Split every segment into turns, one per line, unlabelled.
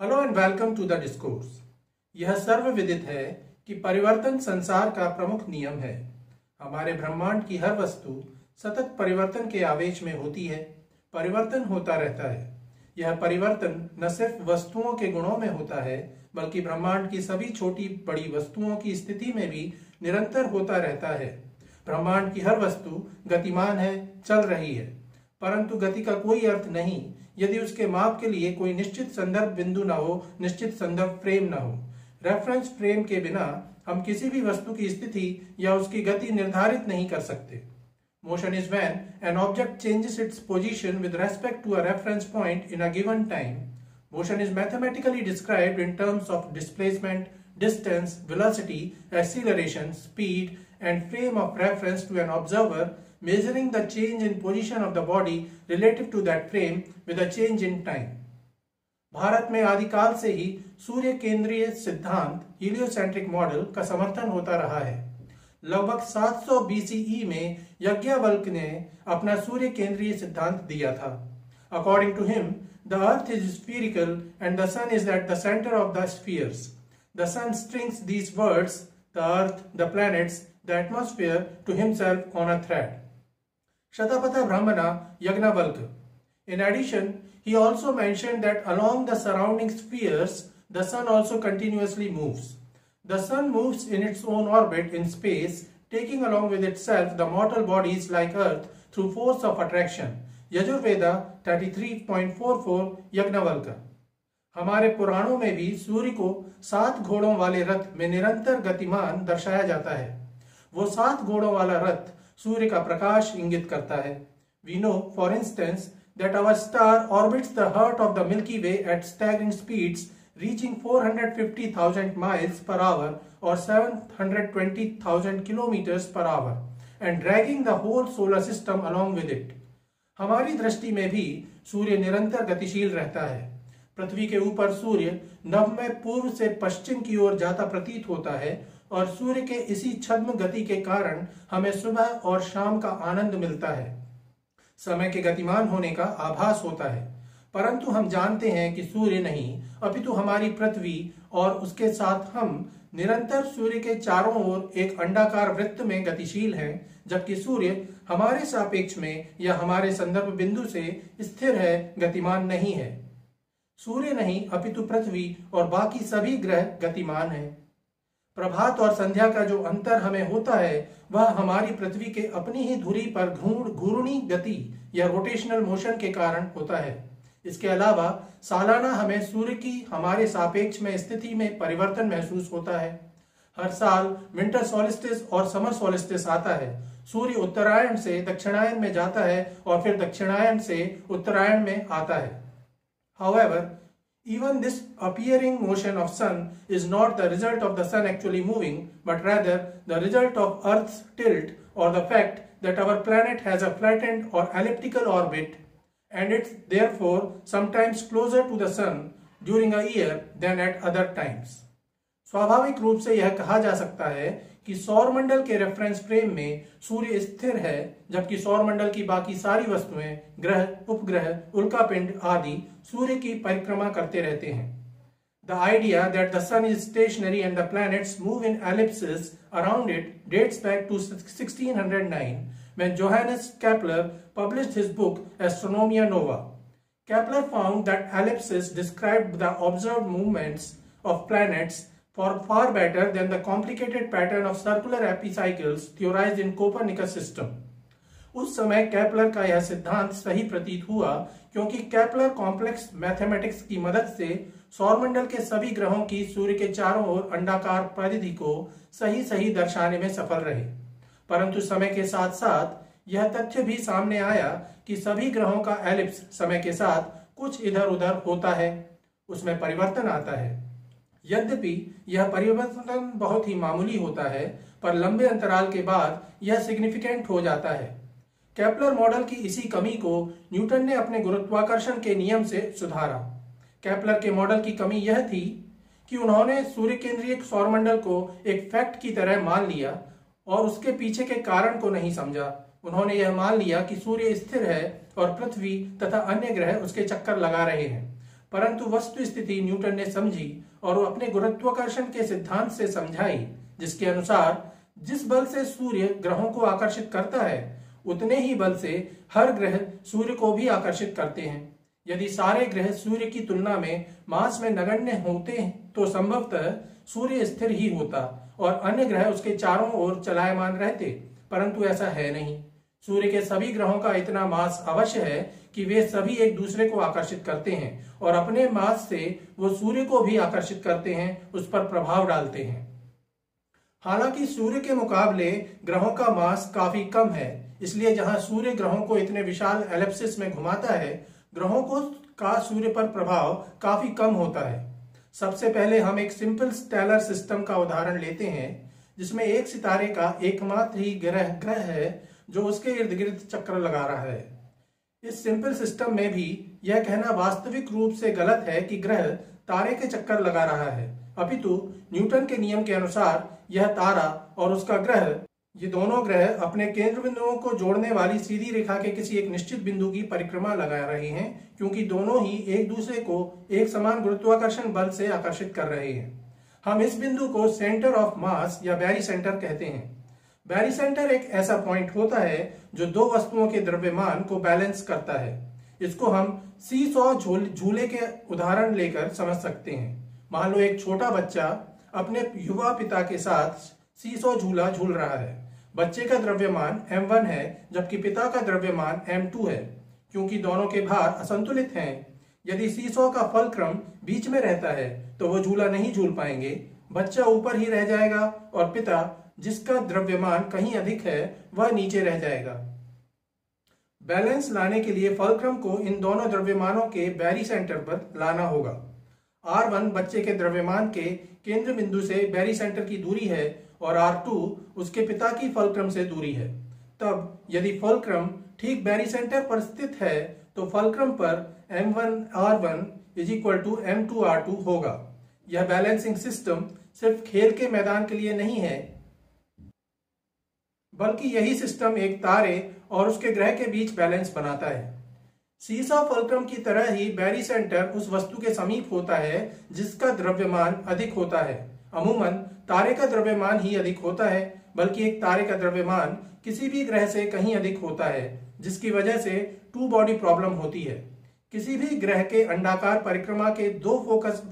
Hello and welcome to the discourse. यह सर्वविदित है कि परिवर्तन संसार का प्रमुख नियम है। हमारे ब्रह्मांड की हर वस्तु सतत परिवर्तन के आवेश में होती है। परिवर्तन होता रहता है। यह परिवर्तन न सिर्फ वस्तुओं के गुणों में होता है, बल्कि ब्रह्मांड की सभी छोटी बड़ी वस्तुओं की स्थिति में भी निरंतर होता रहता है। ब्रह्मांड की हर वस्तु गतिमान है, चल रही है, परंतु गति का कोई अर्थ नहीं यदि उसके माप के लिए कोई निश्चित संदर्भ बिंदु न हो, निश्चित संदर्भ फ्रेम न हो। रेफरेंस फ्रेम के बिना हम किसी भी वस्तु की स्थिति या उसकी गति निर्धारित नहीं कर सकते। Motion is when an object changes its position with respect to a reference point in a given time. Motion is mathematically described in terms of displacement, distance, velocity, acceleration, speed, and frame of reference to an observer, measuring the change in position of the body relative to that frame with a change in time. Bharat में आदिकाल से ही सूर्य केंद्रीय सिद्धांत heliocentric model का समर्थन होता रहा है। लगभग 700 BCE में याज्ञवल्क्य ने अपना सूर्य केंद्रीय सिद्धांत दिया था। According to him, the earth is spherical and the sun is at the center of the spheres. The sun strings these words, the earth, the planets, the atmosphere, to himself on a thread. Shatapatha Brahmana Yagnavalkya. In addition, he also mentioned that along the surrounding spheres, the sun also continuously moves. The sun moves in its own orbit in space, taking along with itself the mortal bodies like earth through force of attraction. Yajurveda 33.44 Yajnavalkya. हमारे पुराणों में भी सूर्य को 7 घोड़ों वाले रथ में निरंतर गतिमान दर्शाया जाता है। वो 7 घोड़ों वाला रथ सूर्य का प्रकाश इंगित करता है। We know, for instance, that our star orbits the heart of the Milky Way at staggering speeds, reaching 450,000 miles per hour or 720,000 kilometers per hour, and dragging the whole solar system along with it. हमारी दृष्टि में भी सूर्य निरंतर गतिशील रहता है। पृथ्वी के ऊपर सूर्य नभ में पूर्व से पश्चिम की ओर जाता प्रतीत होता है और सूर्य के इसी छद्म गति के कारण हमें सुबह और शाम का आनंद मिलता है। समय के गतिमान होने का आभास होता है, परंतु हम जानते हैं कि सूर्य नहीं, अपितु हमारी पृथ्वी और उसके साथ हम निरंतर सूर्य के चारों ओर एक अंडाकार वृत्त में गतिशील हैं, जबकि सूर्य हमारे सापेक्ष में या हमारे संदर्भ बिंदु से स्थिर है, गतिमान नहीं है। सूर्य नहीं अपितु पृथ्वी और बाकी सभी ग्रह गतिमान हैं। प्रभात और संध्या का जो अंतर हमें होता है वह हमारी पृथ्वी के अपनी ही धुरी पर घूर्णी गति या रोटेशनल मोशन के कारण होता है। इसके अलावा सालाना हमें सूर्य की हमारे सापेक्ष में स्थिति में परिवर्तन महसूस होता है। हर साल विंटर सॉलिस्टिस और समर सॉलिस्टिस आता है। सूर्य उत्तरायण से दक्षिणायन में जाता है और फिर दक्षिणायन से उत्तरायण में आता है। However, even this appearing motion of sun is not the result of the sun actually moving, but rather the result of Earth's tilt, or the fact that our planet has a flattened or elliptical orbit and it's therefore sometimes closer to the sun during a year than at other times. स्वाभाविक रूप से यह कहा जा सकता है कि सौरमंडल के रेफरेंस फ्रेम में सूर्य स्थिर है, जबकि सौरमंडल की बाकी सारी वस्तुएं, ग्रह, उपग्रह, उल्कापिंड आदि सूर्य की परिक्रमा करते रहते हैं। The idea that the sun is stationary and the planets move in ellipses around it dates back to 1609 when Johannes Kepler published his book Astronomia Nova. Kepler found that ellipses described the observed movements of planets far better than the complicated pattern of circular epicycles theorized in Copernicus system. उस समय Kepler का यह सिद्धांत सही प्रतीत हुआ क्योंकि Kepler complex mathematics की मदद से सौरमंडल के सभी ग्रहों की सूर्य के चारों ओर अंडाकार परिधि को सही दर्शाने में सफल रहे। परंतु समय के साथ साथ यह तथ्य भी सामने आया कि सभी ग्रहों का एलिप्स समय के साथ कुछ इधर उधर होता है, उसमें परिवर्तन आता है। यद्यपि यह परिवर्तन बहुत ही मामूली होता है, पर लंबे अंतराल के बाद यह सिग्निफिकेंट हो जाता है। केपलर मॉडल की इसी कमी को न्यूटन ने अपने गुरुत्वाकर्षण के नियम से सुधारा। केपलर के मॉडल की कमी यह थी कि उन्होंने सूर्य केंद्रीय सौरमंडल को एक फैक्ट की तरह मान लिया और उसके पीछे के कारण को नहीं समझा। उन्होंने यह मान लिया कि सूर्य स्थिर है और पृथ्वी तथा अन्य ग्रह उसके चक्कर लगा रहे हैं, परंतु वस्तु स्थिति न्यूटन ने समझी और वो अपने गुरुत्वाकर्षण के सिद्धांत से समझाई, जिसके अनुसार जिस बल से सूर्य ग्रहों को आकर्षित करता है उतने ही बल से हर ग्रह सूर्य को भी आकर्षित करते हैं। यदि सारे ग्रह सूर्य की तुलना में मास में नगण्य होते हैं तो संभवतः सूर्य स्थिर ही होता और अन्य ग्रह उसके चारों ओर चलायमान रहते, परंतु ऐसा है नहीं। सूर्य के सभी ग्रहों का इतना मास अवश्य है कि वे सभी एक दूसरे को आकर्षित करते हैं और अपने मास से वो सूर्य को भी आकर्षित करते हैं, उस पर प्रभाव डालते हैं। हालांकि सूर्य के मुकाबले ग्रहों का मास काफी कम है, इसलिए जहां सूर्य ग्रहों को इतने विशाल एलिप्सिस में घुमाता है, ग्रहों का सूर्य पर प्रभाव काफी कम होता है। सबसे पहले हम एक सिंपल स्टेलर सिस्टम का उदाहरण लेते हैं, जिसमें एक सितारे का एकमात्र ही ग्रह है जो उसके इर्द गिर्द चक्कर लगा रहा है। इस सिंपल सिस्टम में भी यह कहना वास्तविक रूप से गलत है कि ग्रह तारे के चक्कर लगा रहा है, अपितु न्यूटन के नियम के अनुसार यह तारा और उसका ग्रह, ये दोनों ग्रह अपने केंद्र बिंदुओं को जोड़ने वाली सीधी रेखा के किसी एक निश्चित बिंदु की परिक्रमा लगा रहे हैं, क्योंकि दोनों ही एक दूसरे को एक समान गुरुत्वाकर्षण बल से आकर्षित कर रहे हैं। हम इस बिंदु को सेंटर ऑफ मास या बैरी सेंटर कहते हैं। बैरी सेंटर एक ऐसा पॉइंट होता है जो दो वस्तुओं के द्रव्यमान को बैलेंस करता है। इसको हम सीसॉ झूले के उदाहरण लेकर समझ सकते हैं। मान लो एक छोटा बच्चा अपने युवा पिता के साथ सीसॉ झूला झूल रहा है। बच्चे का द्रव्यमान m1 है जबकि पिता का द्रव्यमान m2 है। क्योंकि दोनों के भार असंतुलित हैं, यदि सीसॉ का फलक्रम बीच में रहता है तो वो झूला नहीं झूल पाएंगे, बच्चा ऊपर ही रह जाएगा और पिता, जिसका द्रव्यमान कहीं अधिक है, वह नीचे रह जाएगा। बैलेंस लाने के लिए फलक्रम को इन दोनों द्रव्यमानों के बैरी सेंटर पर लाना होगा। R1 बच्चे के द्रव्यमान के केंद्र बिंदु से बैरी सेंटर की दूरी है और R2 उसके पिता की फलक्रम से दूरी है। तब यदि फलक्रम ठीक बैरी सेंटर पर स्थित है तो फलक्रम पर M1R1 = M2R2 होगा। यह बैलेंसिंग सिस्टम सिर्फ खेल के मैदान के लिए नहीं है, बल्कि यही सिस्टम एक तारे और उसके ग्रह के बीच बैलेंस बनाता है। सीसॉ फलक्रम की तरह ही बैरी सेंटर उस वस्तु के समीप होता है जिसका द्रव्यमान अधिक होता है। अमूमन तारे का द्रव्यमान ही अधिक होता है, बल्कि एक तारे का द्रव्यमान किसी भी ग्रह से कहीं अधिक होता है, जिसकी वजह से टू बॉडी प्रॉब्लम होती है। किसी भी ग्रह के अंडाकार परिक्रमा के दो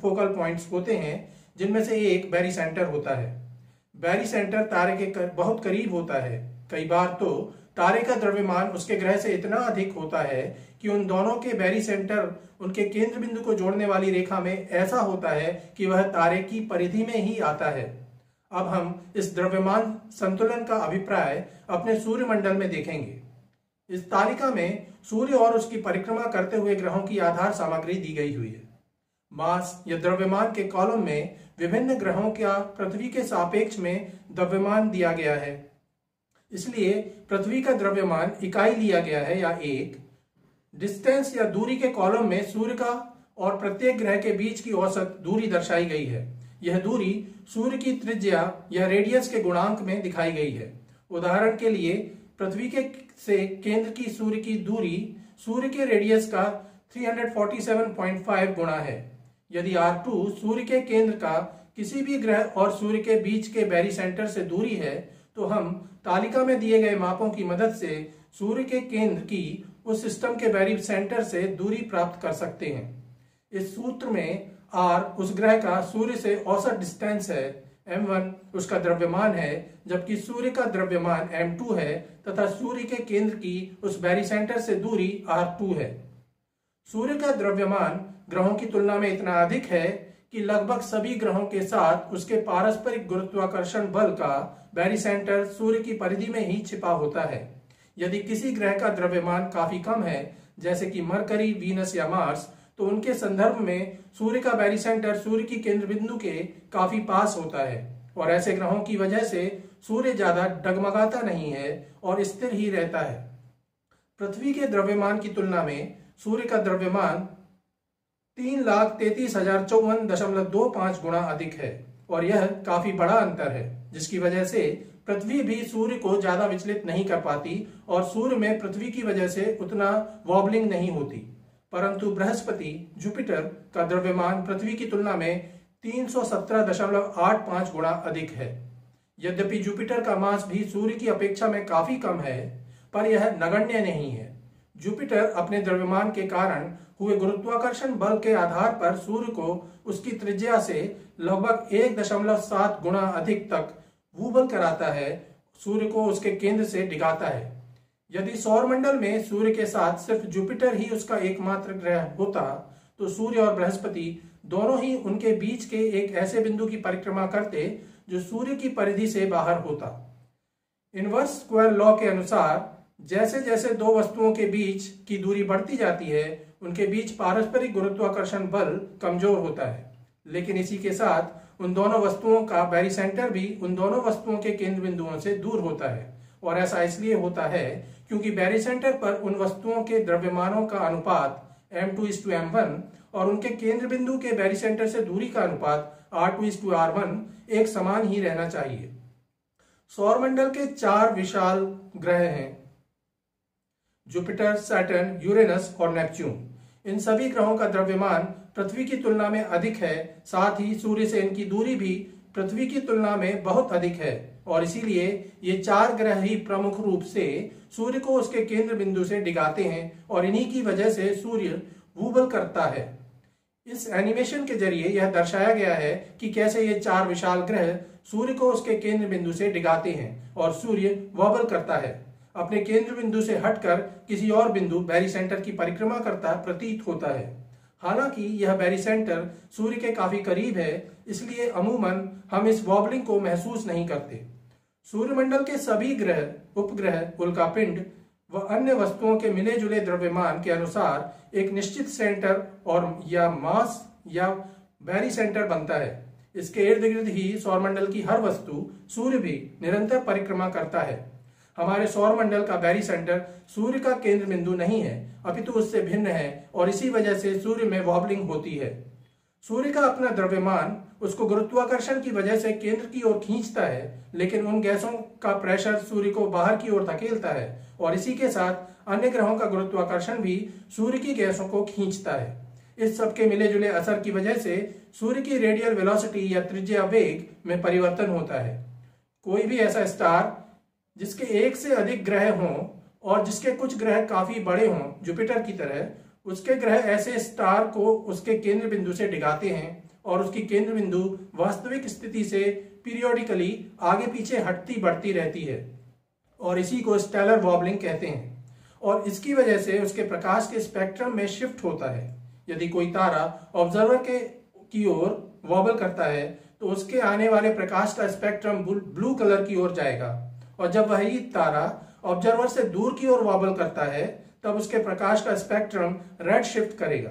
फोकल पॉइंट्स होते हैं, जिनमें से एक बैरी सेंटर होता है। बैरी सेंटर तारे के बहुत करीब होता है। कई बार तो तारे का द्रव्यमान उसके ग्रह से इतना अधिक होता है कि उन दोनों के बैरी सेंटर उनके केंद्र बिंदु को जोड़ने वाली रेखा में ऐसा होता है कि वह तारे की परिधि में ही आता है। अब हम इस द्रव्यमान संतुलन का अभिप्राय अपने सूर्यमंडल में देखेंगे। इस तालिका में सूर्य और उसकी परिक्रमा करते हुए ग्रहों की आधार सामग्री दी गई हुई है। मास या द्रव्यमान के कॉलम में विभिन्न ग्रहों का पृथ्वी के सापेक्ष में द्रव्यमान दिया गया है। इसलिए पृथ्वी का द्रव्यमान इकाई लिया गया है या एक। डिस्टेंस या दूरी के कॉलम में सूर्य का और प्रत्येक ग्रह के बीच की औसत दूरी दर्शाई गई है। यह दूरी सूर्य की त्रिज्या या रेडियस के गुणांक में दिखाई गई है। उदाहरण के लिए पृथ्वी के से केंद्र की सूर्य की दूरी सूर्य के रेडियस का 347.5 गुना है। यदि R2 सूर्य के केंद्र का किसी भी ग्रह और सूर्य के बीच के बैरी सेंटर से दूरी है, तो हम तालिका में दिए गए मापों की मदद से सूर्य के केंद्र की उस सिस्टम के बैरी सेंटर से दूरी प्राप्त कर सकते हैं। इस सूत्र में R उस ग्रह का सूर्य से औसत डिस्टेंस है, M1 उसका द्रव्यमान है, जबकि सूर्य का द्रव्यमान M2 है तथा सूर्य के केंद्र की उस बैरी सेंटर से दूरी R2 है। सूर्य का द्रव्यमान ग्रहों की तुलना में इतना अधिक है कि लगभग सभी ग्रहों के साथ उसके पारस्परिक गुरुत्वाकर्षण बल का बैरी सेंटर सूर्य की परिधि में ही छिपा होता है। यदि किसी ग्रह का द्रव्यमान काफी कम है, जैसे कि मरकरी, वीनस या मार्स, तो उनके संदर्भ में सूर्य का बैरी सेंटर सूर्य की केंद्र बिंदु के काफी पास होता है और ऐसे ग्रहों की वजह से सूर्य ज्यादा डगमगाता नहीं है और स्थिर ही रहता है। पृथ्वी के द्रव्यमान की तुलना में सूर्य का द्रव्यमान 3,33,054.25 गुना अधिक है और यह काफी बड़ा अंतर है, जिसकी वजह से पृथ्वी भी सूर्य को ज्यादा विचलित नहीं कर पाती और सूर्य में पृथ्वी की वजह से उतना वॉबलिंग नहीं होती। परंतु बृहस्पति जुपिटर का द्रव्यमान पृथ्वी की तुलना में 317.85 गुना अधिक है। यद्यपि जुपिटर का मास भी सूर्य की अपेक्षा में काफी कम है, पर यह नगण्य नहीं है। जुपिटर अपने द्रव्यमान के कारण हुए गुरुत्वाकर्षण बल के आधार पर सूर्य को उसकी त्रिज्या से लगभग 1.7 गुना अधिक तक वूबल कराता है, सूर्य को उसके केंद्र से डिगाता है। यदि सौरमंडल में सूर्य के साथ सिर्फ जुपिटर ही उसका एकमात्र ग्रह होता तो सूर्य और बृहस्पति दोनों ही उनके बीच के एक ऐसे बिंदु की परिक्रमा करते जो सूर्य की परिधि से बाहर होता। इनवर्स स्क्वायर लॉ के अनुसार जैसे जैसे दो वस्तुओं के बीच की दूरी बढ़ती जाती है, उनके बीच पारस्परिक गुरुत्वाकर्षण बल कमजोर होता है। लेकिन इसी के साथ उन दोनों वस्तुओं का बैरीसेंटर भी उन दोनों वस्तुओं के केंद्र बिंदुओं से दूर होता है, और ऐसा इसलिए होता है क्योंकि बैरीसेंटर पर उन वस्तुओं के द्रव्यमानों का अनुपात m2:m1 और उनके केंद्र बिंदु के बैरीसेंटर से दूरी का अनुपात r2:r1 एक समान ही रहना चाहिए। सौरमंडल के 4 विशाल ग्रह हैं, जुपिटर, सैटर्न, यूरेनस और नेपच्यून। इन सभी ग्रहों का द्रव्यमान पृथ्वी की तुलना में अधिक है, साथ ही सूर्य से इनकी दूरी भी पृथ्वी की तुलना में बहुत अधिक है, और इसीलिए ये 4 ग्रह ही प्रमुख रूप से सूर्य को उसके केंद्र बिंदु से डिगाते हैं, और इन्हीं की वजह से सूर्य वूबल करता है। इस एनिमेशन के जरिए यह दर्शाया गया है कि कैसे ये 4 विशाल ग्रह सूर्य को उसके केंद्र बिंदु से डिगाते हैं और सूर्य वॉबल करता है, अपने केंद्र बिंदु से हटकर किसी और बिंदु बैरीसेंटर की परिक्रमा करता प्रतीत होता है। हालांकि यह बैरीसेंटर सूर्य के काफी करीब है, इसलिए अमूमन हम इस वॉबलिंग को महसूस नहीं करते। सूर्यमंडल के सभी ग्रह, उपग्रह, उल्कापिंड व अन्य वस्तुओं के मिले जुले द्रव्यमान के अनुसार एक निश्चित सेंटर और या मास या बैरीसेंटर बनता है। इसके इर्द गिर्द ही सौरमंडल की हर वस्तु, सूर्य भी निरंतर परिक्रमा करता है। हमारे सौरमंडल का बैरीसेंटर सूर्य का केंद्र बिंदु नहीं है, अपितु उससे भिन्न है, और इसी वजह से सूर्य में वॉबलिंग होती है। सूर्य का अपना द्रव्यमान उसको गुरुत्वाकर्षण की वजह से केंद्र की ओर खींचता है, लेकिन उन गैसों का प्रेशर सूर्य को बाहर की ओर धकेलता है, और इसी के साथ अन्य ग्रहों का गुरुत्वाकर्षण भी सूर्य की गैसों को खींचता है। इस सब के मिले जुले असर की वजह से सूर्य की रेडियल वेलोसिटी या त्रिज्या वेग में परिवर्तन होता है। कोई भी ऐसा स्टार जिसके एक से अधिक ग्रह हों और जिसके कुछ ग्रह काफी बड़े हों, जुपिटर की तरह, उसके ग्रह ऐसे स्टार को उसके केंद्र बिंदु से डिगाते हैं और उसकी केंद्र बिंदु वास्तविक स्थिति से पीरियोडिकली आगे पीछे हटती बढ़ती रहती है, और इसी को स्टेलर वॉबलिंग कहते हैं, और इसकी वजह से उसके प्रकाश के स्पेक्ट्रम में शिफ्ट होता है। यदि कोई तारा ऑब्जर्वर की ओर वॉबल करता है तो उसके आने वाले प्रकाश का स्पेक्ट्रम ब्लू कलर की ओर जाएगा, और जब वही तारा ऑब्जर्वर से दूर की ओर वॉबल करता है तब उसके प्रकाश का स्पेक्ट्रम रेड शिफ्ट करेगा।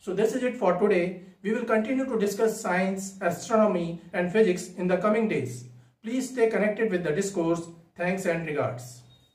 So this is it for today. We will continue to discuss science, astronomy and physics in the coming days. Please stay connected with the discourse. Thanks and regards.